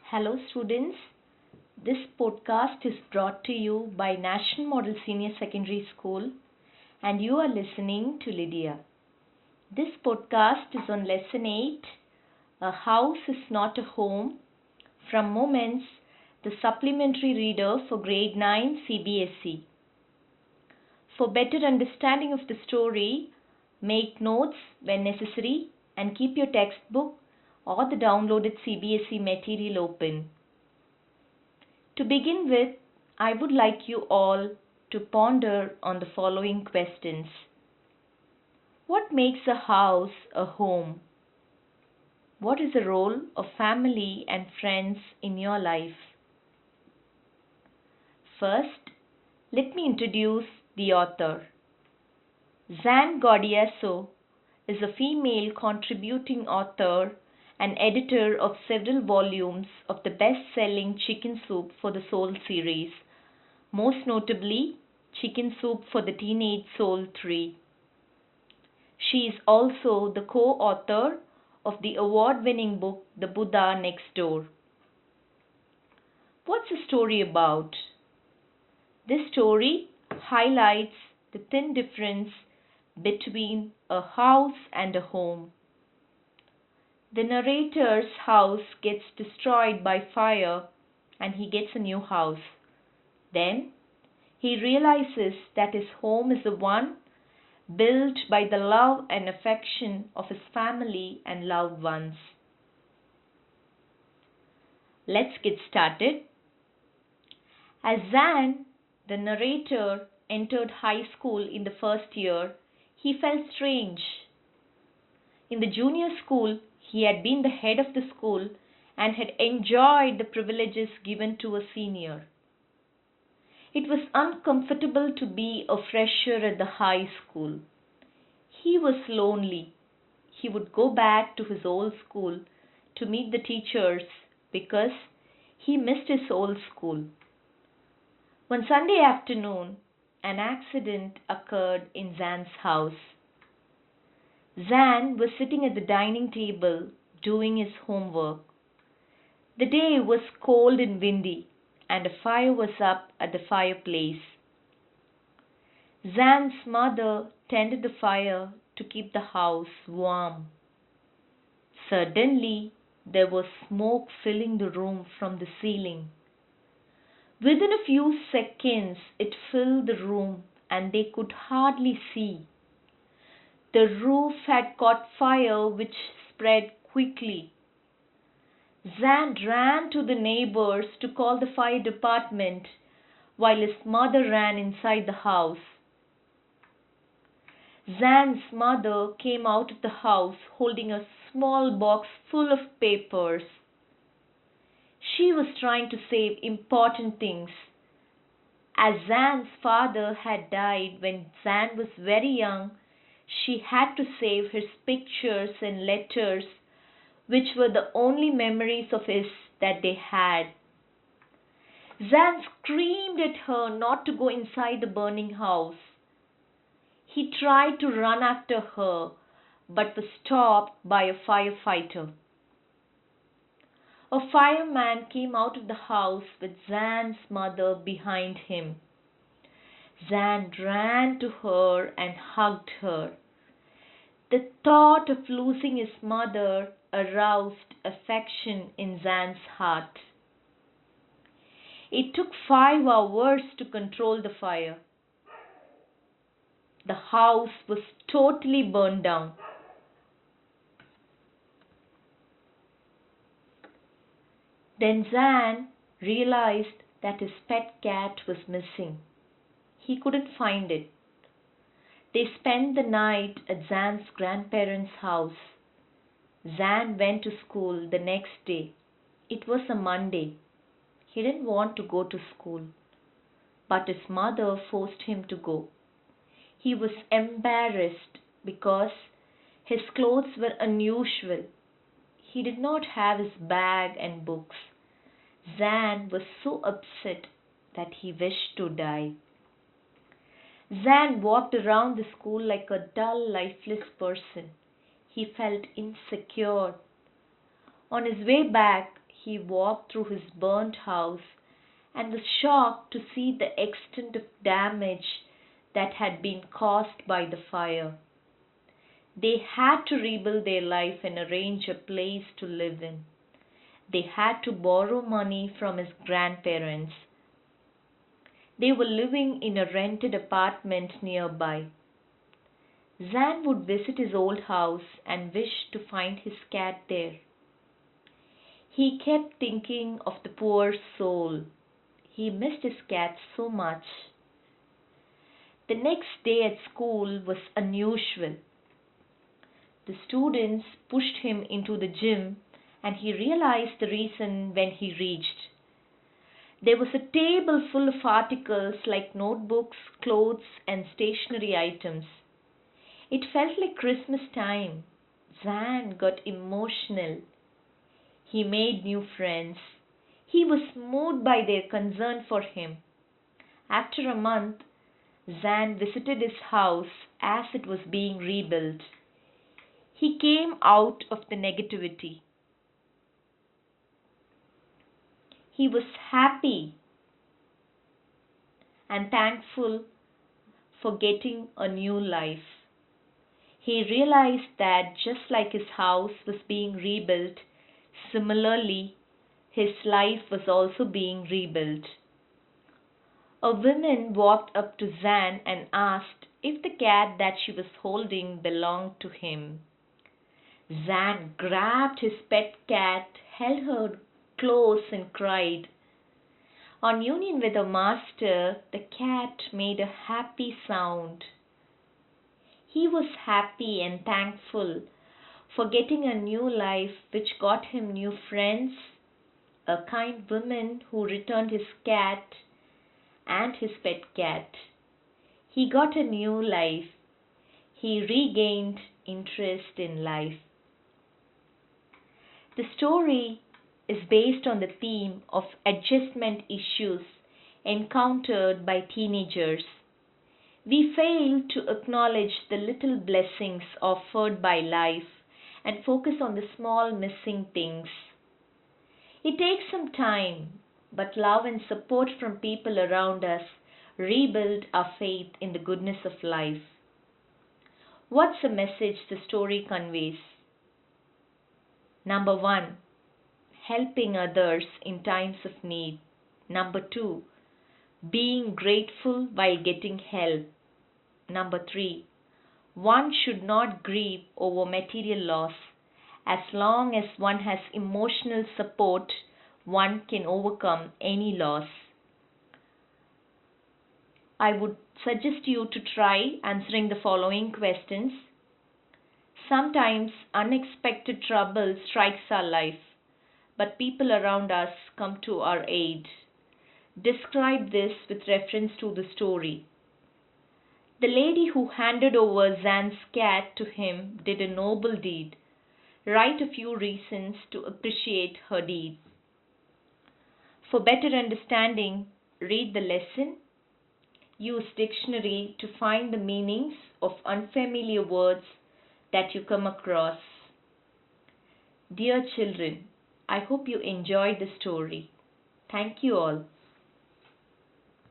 Hello, students. This podcast is brought to you by National Model Senior Secondary School, and you are listening to Lydia. This podcast is on Lesson 8 A House is Not a Home from Moments, the supplementary reader for Grade 9 CBSE. For better understanding of the story, make notes when necessary and keep your textbook or the downloaded CBSE material open. To begin with, I would like you all to ponder on the following questions. What makes a house a home? What is the role of family and friends in your life? First, let me introduce the author. Zan Gaudiaso is a female contributing author and editor of several volumes of the best-selling Chicken Soup for the Soul series, most notably Chicken Soup for the Teenage Soul 3. She is also the co-author of the award-winning book The Buddha Next Door. What's the story about? This story highlights the thin difference between a house and a home. The narrator's house gets destroyed by fire and he gets a new house. Then he realizes that his home is the one built by the love and affection of his family and loved ones. Let's get started. As Zan, the narrator, entered high school in the first year, he felt strange. In the junior school, he had been the head of the school and had enjoyed the privileges given to a senior. It was uncomfortable to be a fresher at the high school. He was lonely. He would go back to his old school to meet the teachers because he missed his old school. One Sunday afternoon, an accident occurred in Zan's house. Zan was sitting at the dining table doing his homework. The day was cold and windy, and a fire was up at the fireplace. Zan's mother tended the fire to keep the house warm. Suddenly, there was smoke filling the room from the ceiling. Within a few seconds, it filled the room and they could hardly see. The roof had caught fire which spread quickly. Zan ran to the neighbors to call the fire department while his mother ran inside the house. Zan's mother came out of the house holding a small box full of papers. She was trying to save important things. As Zan's father had died when Zan was very young, she had to save his pictures and letters, which were the only memories of his that they had. Zan screamed at her not to go inside the burning house. He tried to run after her, but was stopped by a firefighter. A fireman came out of the house with Zan's mother behind him. Zan ran to her and hugged her. The thought of losing his mother aroused affection in Zan's heart. It took 5 hours to control the fire. The house was totally burned down. Then Zan realized that his pet cat was missing. He couldn't find it. They spent the night at Zan's grandparents' house. Zan went to school the next day. It was a Monday. He didn't want to go to school, but his mother forced him to go. He was embarrassed because his clothes were unusual. He did not have his bag and books. Zan was so upset that he wished to die. Zan walked around the school like a dull, lifeless person. He felt insecure. On his way back, he walked through his burnt house and was shocked to see the extent of damage that had been caused by the fire. They had to rebuild their life and arrange a place to live in. They had to borrow money from his grandparents. They were living in a rented apartment nearby. Zan would visit his old house and wish to find his cat there. He kept thinking of the poor soul. He missed his cat so much. The next day at school was unusual. The students pushed him into the gym and he realized the reason when he reached. There was a table full of articles like notebooks, clothes, and stationery items. It felt like Christmas time. Zan got emotional. He made new friends. He was moved by their concern for him. After a month, Zan visited his house as it was being rebuilt. He came out of the negativity. He was happy and thankful for getting a new life. He realized that just like his house was being rebuilt, similarly, his life was also being rebuilt. A woman walked up to Zan and asked if the cat that she was holding belonged to him. Zan grabbed his pet cat, held her close, and cried. On union with her master, the cat made a happy sound. He was happy and thankful for getting a new life which got him new friends, a kind woman who returned his cat, and his pet cat. He got a new life. He regained interest in life. The story is based on the theme of adjustment issues encountered by teenagers. We fail to acknowledge the little blessings offered by life and focus on the small missing things. It takes some time, but love and support from people around us rebuild our faith in the goodness of life. What's the message the story conveys? Number 1, helping others in times of need. Number 2, being grateful while getting help. Number 3, one should not grieve over material loss. As long as one has emotional support, one can overcome any loss. I would suggest you to try answering the following questions. Sometimes unexpected trouble strikes our life, but people around us come to our aid. Describe this with reference to the story. The lady who handed over Zan's cat to him did a noble deed. Write a few reasons to appreciate her deed. For better understanding, read the lesson. Use dictionary to find the meanings of unfamiliar words that you come across. Dear children, I hope you enjoyed the story. Thank you all.